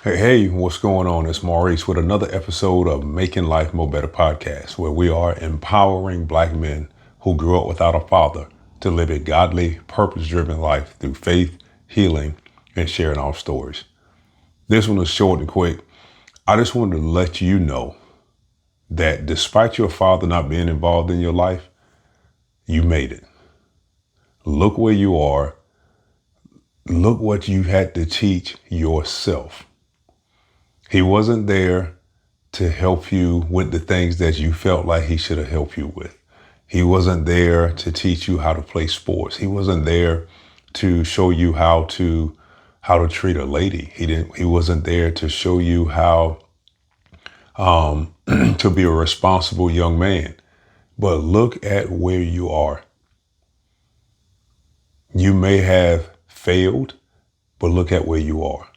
Hey, what's going on? It's Maurice with another episode of Making Life More Better podcast, where we are empowering Black men who grew up without a father to live a godly, purpose driven life through faith, healing, and sharing our stories. This one is short and quick. I just wanted to let you know that despite your father not being involved in your life, you made it. Look where you are. Look what you had to teach yourself. He wasn't there to help you with the things that you felt like he should have helped you with. He wasn't there to teach you how to play sports. He wasn't there to show you how to treat a lady. He wasn't there to show you how to be a responsible young man. But look at where you are. You may have failed, but look at where you are.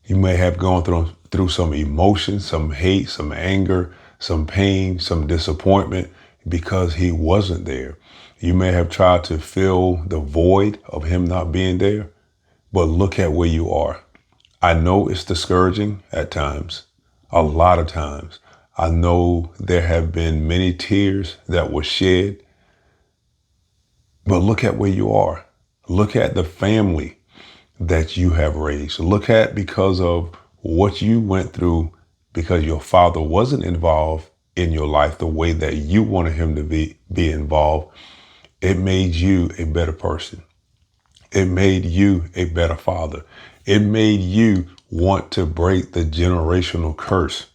You may have gone through some emotions, some hate, some anger, some pain, some disappointment because he wasn't there. You may have tried to fill the void of him not being there, but look at where you are. I know it's discouraging at times, a lot of times. I know there have been many tears that were shed, but look at where you are. Look at the family that you have raised. Look at because of what you went through because your father wasn't involved in your life the way that you wanted him to be involved. It made you a better person. It made you a better father. It made you want to break the generational curse,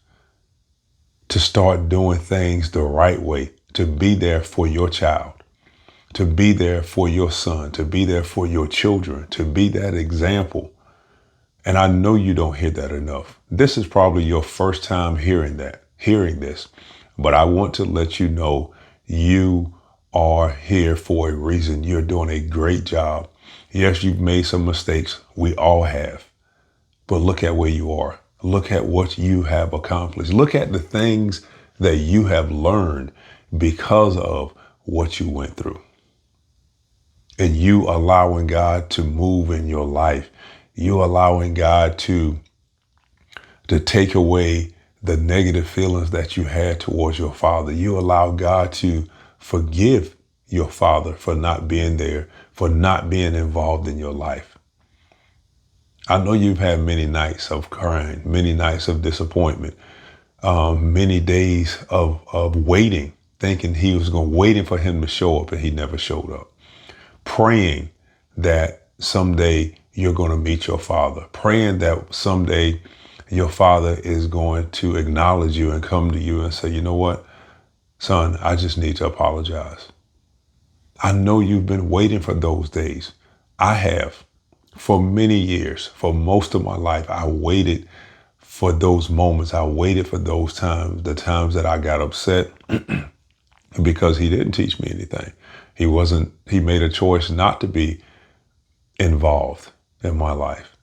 to start doing things the right way, to be there for your child, to be there for your son, to be there for your children, to be that example. And I know you don't hear that enough. This is probably your first time hearing this, but I want to let you know you are here for a reason. You're doing a great job. Yes, you've made some mistakes. We all have. But look at where you are. Look at what you have accomplished. Look at the things that you have learned because of what you went through. And you allowing God to move in your life. You allowing God to take away the negative feelings that you had towards your father. You allow God to forgive your father for not being there, for not being involved in your life. I know you've had many nights of crying, many nights of disappointment, many days of waiting, thinking waiting for him to show up, and he never showed up. Praying that someday you're going to meet your father, praying that someday your father is going to acknowledge you and come to you and say, you know what, son, I just need to apologize. I know you've been waiting for those days. I have. For many years, for most of my life, I waited for those moments. I waited for those times, the times that I got upset because he didn't teach me anything. He made a choice not to be involved in my life.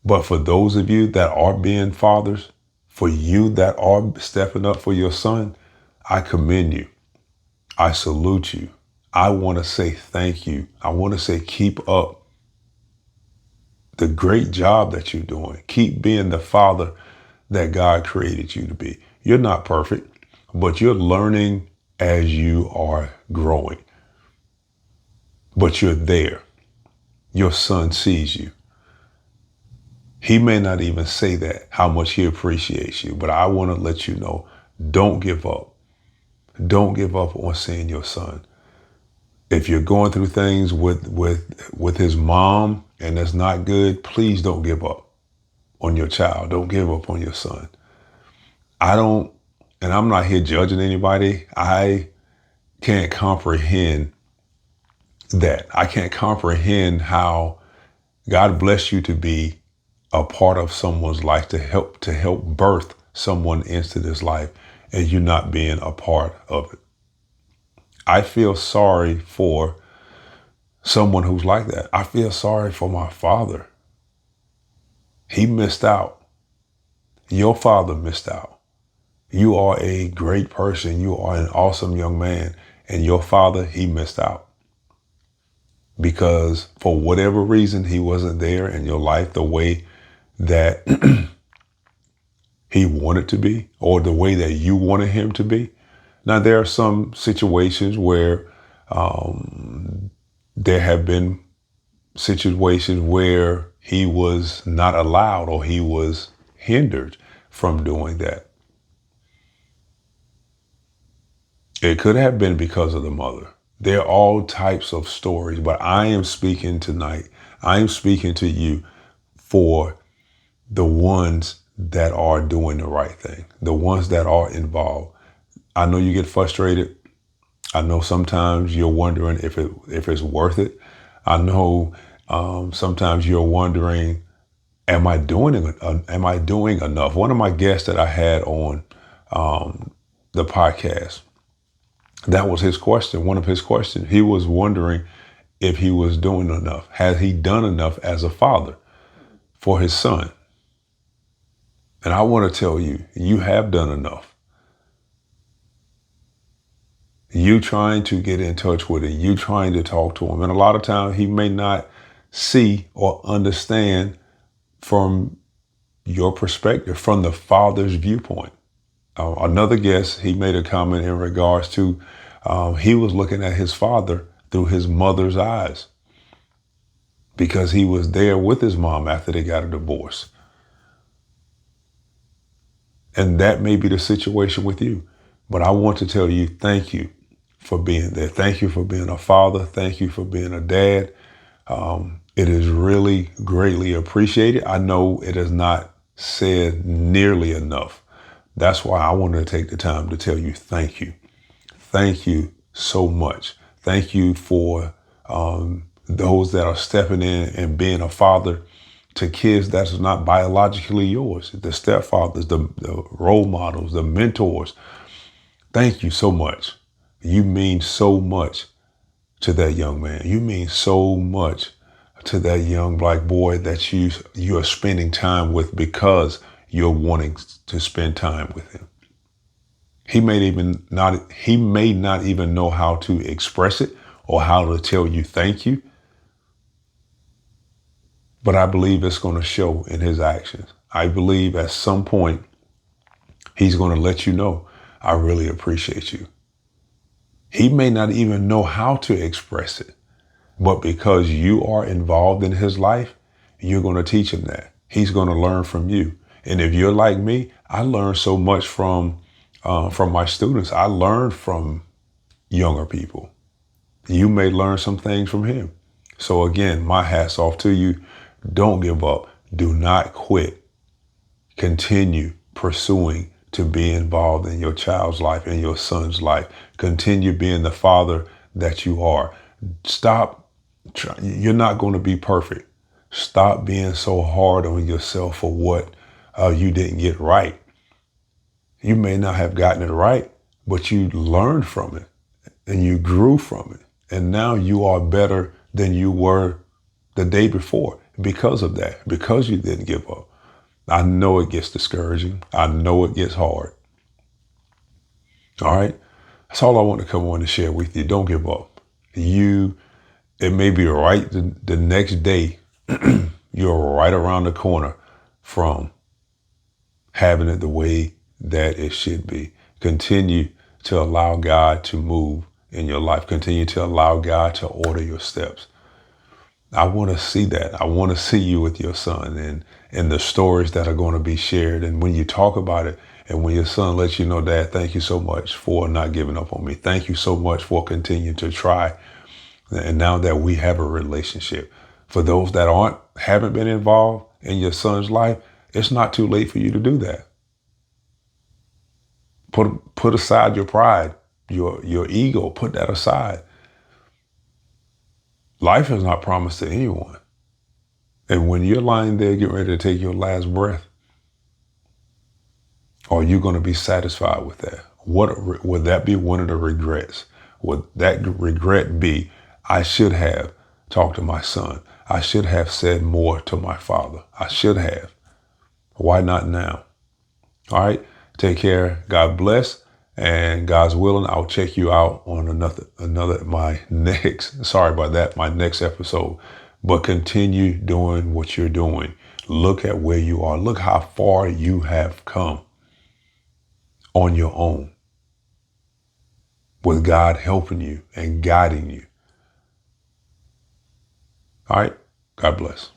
But for those of you that are being fathers, for you that are stepping up for your son, I commend you. I salute you. I want to say thank you. I want to say keep up the great job that you're doing. Keep being the father that God created you to be. You're not perfect, but you're learning as you are growing. But you're there. Your son sees you. He may not even say that, how much he appreciates you, but I want to let you know, don't give up. Don't give up on seeing your son. If you're going through things with his mom and that's not good, please don't give up on your child. Don't give up on your son. And I'm not here judging anybody. I can't comprehend that. I can't comprehend how God blessed you to be a part of someone's life, to help birth someone into this life, and you not being a part of it. I feel sorry for someone who's like that. I feel sorry for my father. He missed out. Your father missed out. You are a great person. You are an awesome young man. And your father, he missed out. Because for whatever reason, he wasn't there in your life the way that he wanted to be or the way that you wanted him to be. Now, there are some situations where there have been situations where he was not allowed or he was hindered from doing that. It could have been because of the mother. There are all types of stories, but I am speaking tonight. I am speaking to you for the ones that are doing the right thing, the ones that are involved. I know you get frustrated. I know sometimes you're wondering if it's worth it. I know sometimes you're wondering, am I doing enough? One of my guests that I had on the podcast, that was his question. One of his questions. He was wondering if he was doing enough. Has he done enough as a father for his son? And I want to tell you, you have done enough. You trying to get in touch with him, you trying to talk to him. And a lot of times he may not see or understand from your perspective, from the father's viewpoint. Another guest, he made a comment in regards to he was looking at his father through his mother's eyes because he was there with his mom after they got a divorce. And that may be the situation with you. But I want to tell you, thank you for being there. Thank you for being a father. Thank you for being a dad. It is really greatly appreciated. I know it is not said nearly enough. That's why I wanted to take the time to tell you thank you. Thank you so much. Thank you for those that are stepping in and being a father to kids that's not biologically yours, the stepfathers, the role models, the mentors. Thank you so much. You mean so much to that young man. You mean so much to that young black boy that you are spending time with because you're wanting to spend time with him. He may not even know how to express it or how to tell you thank you. But I believe it's going to show in his actions. I believe at some point he's going to let you know, I really appreciate you. He may not even know how to express it, but because you are involved in his life, you're going to teach him that. He's going to learn from you. And if you're like me, I learned so much from my students. I learned from younger people. You may learn some things from him. So again, my hat's off to you. Don't give up. Do not quit. Continue pursuing to be involved in your child's life, in your son's life. Continue being the father that you are. Stop. You're not going to be perfect. Stop being so hard on yourself for what you didn't get right. You may not have gotten it right, but you learned from it and you grew from it. And now you are better than you were the day before because of that, because you didn't give up. I know it gets discouraging. I know it gets hard. All right. That's all I want to come on and share with you. Don't give up. It may be right the next day. You're right around the corner from having it the way that it should be. Continue to allow God to move in your life. Continue to allow God to order your steps. I want to see that. I want to see you with your son and the stories that are going to be shared. And when you talk about it and when your son lets you know, Dad, thank you so much for not giving up on me. Thank you so much for continuing to try. And now that we have a relationship, for those that haven't been involved in your son's life, it's not too late for you to do that. Put aside your pride, your ego, put that aside. Life is not promised to anyone. And when you're lying there getting ready to take your last breath, are you going to be satisfied with that? Would that be one of the regrets? Would that regret be, I should have talked to my son. I should have said more to my father. I should have. Why not now? All right. Take care. God bless. And God's willing, I'll check you out on my next episode. But continue doing what you're doing. Look at where you are. Look how far you have come on your own, with God helping you and guiding you. All right. God bless.